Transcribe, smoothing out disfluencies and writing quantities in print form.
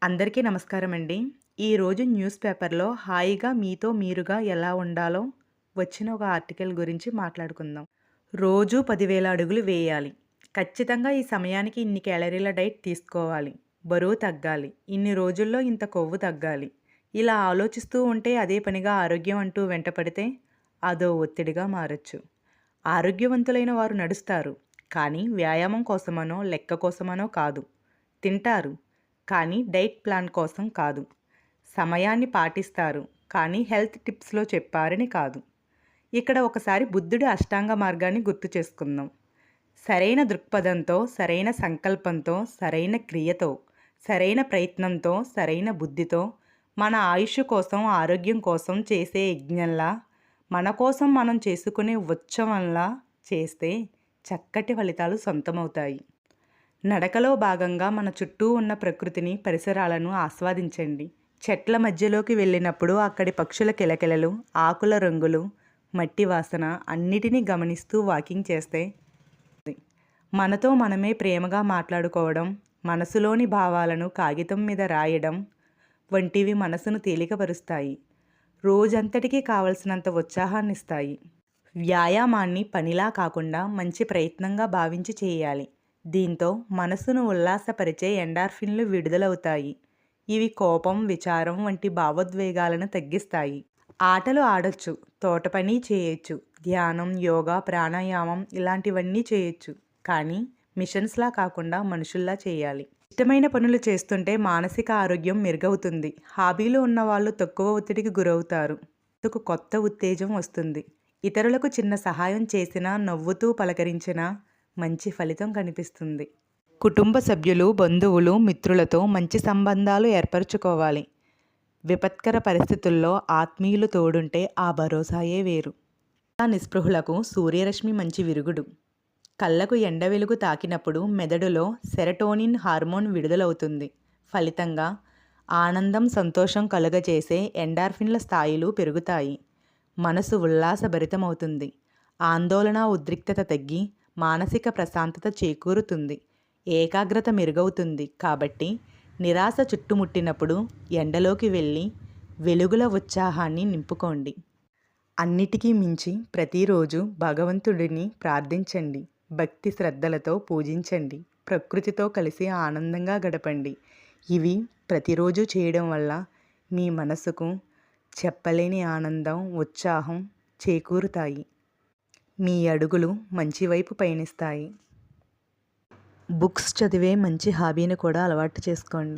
అందరికీ నమస్కారం అండి. ఈరోజు న్యూస్ పేపర్‌లో హాయిగా మీతో మీరుగా ఎలా ఉండాలో వచ్చిన ఒక ఆర్టికల్ గురించి మాట్లాడుకుందాం. రోజు 10,000 అడుగులు వేయాలి. ఖచ్చితంగా ఈ సమయానికి ఇన్ని క్యాలరీల డైట్ తీసుకోవాలి. బరువు తగ్గాలి. ఇన్ని రోజుల్లో ఇంత కొవ్వు తగ్గాలి. ఇలా ఆలోచిస్తూ ఉంటే అదే పనిగా ఆరోగ్యం అంటూ వెంటపడితే అదో ఒత్తిడిగా మారొచ్చు. ఆరోగ్యవంతులైన వారు నడుస్తారు. కానీ వ్యాయామం కోసమనో, లెక్క కోసమనో కాదు. తింటారు. కానీ డైట్ ప్లాన్ కోసం కాదు. సమయాన్ని పాటిస్తారు. కానీ హెల్త్ టిప్స్‌లో చెప్పారని కాదు. ఇక్కడ ఒకసారి బుద్ధుడి అష్టాంగ మార్గాన్ని గుర్తు చేసుకుందాం. సరైన దృక్పథంతో, సరైన సంకల్పంతో, సరైన క్రియతో, సరైన ప్రయత్నంతో, సరైన బుద్ధితో మన ఆయుష్ కోసం, ఆరోగ్యం కోసం చేసే యజ్ఞంలా, మన కోసం మనం చేసుకునే ఉత్సవంలా చేస్తే చక్కటి ఫలితాలు సొంతమవుతాయి. నడకలో భాగంగా మన చుట్టూ ఉన్న ప్రకృతిని, పరిసరాలను ఆస్వాదించండి. చెట్ల మధ్యలోకి వెళ్ళినప్పుడు అక్కడి పక్షుల కిలకిలలు, ఆకుల రంగులు, మట్టి వాసన అన్నిటినీ గమనిస్తూ వాకింగ్ చేస్తే మనతో మనమే ప్రేమగా మాట్లాడుకోవడం, మనసులోని భావాలను కాగితం మీద రాయడం వంటివి మనసును తేలికపరుస్తాయి. రోజంతటికీ కావలసినంత ఉత్సాహాన్నిస్తాయి. వ్యాయామాన్ని పనిలా కాకుండా మంచి ప్రయత్నంగా భావించి చేయాలి. దీంతో మనసును ఉల్లాసపరిచే ఎండార్ఫిన్లు విడుదలవుతాయి. ఇవి కోపం, విచారం వంటి భావోద్వేగాలను తగ్గిస్తాయి. ఆటలు ఆడొచ్చు, తోట పని చేయొచ్చు, ధ్యానం, యోగా, ప్రాణాయామం ఇలాంటివన్నీ చేయొచ్చు. కానీ మిషన్స్లా కాకుండా మనుషుల్లా చేయాలి. ఇష్టమైన పనులు చేస్తుంటే మానసిక ఆరోగ్యం మెరుగవుతుంది. హాబీలు ఉన్నవాళ్ళు తక్కువ ఒత్తిడికి గురవుతారు. అందుకు కొత్త ఉత్తేజం వస్తుంది. ఇతరులకు చిన్న సహాయం చేసినా, నవ్వుతూ పలకరించినా మంచి ఫలితం కనిపిస్తుంది. కుటుంబ సభ్యులు, బంధువులు, మిత్రులతో మంచి సంబంధాలు ఏర్పరచుకోవాలి. విపత్కర పరిస్థితుల్లో ఆత్మీయులు తోడుంటే ఆ భరోసాయే వేరు. నిస్పృహులకు సూర్యరశ్మి మంచి విరుగుడు. కళ్ళకు ఎండ వెలుగు తాకినప్పుడు మెదడులో సెరటోనిన్ హార్మోన్ విడుదలవుతుంది. ఫలితంగా ఆనందం, సంతోషం కలుగజేసే ఎండార్ఫిన్ల స్థాయిలు పెరుగుతాయి. మనసు ఉల్లాసభరితమవుతుంది. ఆందోళన, ఉద్రిక్తత తగ్గి మానసిక ప్రశాంతత చేకూరుతుంది. ఏకాగ్రత మెరుగవుతుంది. కాబట్టి నిరాశ చుట్టుముట్టినప్పుడు ఎండలోకి వెళ్ళి వెలుగుల ఉత్సాహాన్ని నింపుకోండి. అన్నిటికీ మించి ప్రతిరోజు భగవంతుడిని ప్రార్థించండి. భక్తి శ్రద్ధలతో పూజించండి. ప్రకృతితో కలిసి ఆనందంగా గడపండి. ఇవి ప్రతిరోజు చేయడం వల్ల మీ మనసుకు చెప్పలేని ఆనందం, ఉత్సాహం చేకూరుతాయి. మీ అడుగులు మంచి వైపు పయనిస్తాయి. బుక్స్ చదివే మంచి హాబీని కూడా అలవాటు చేసుకోండి.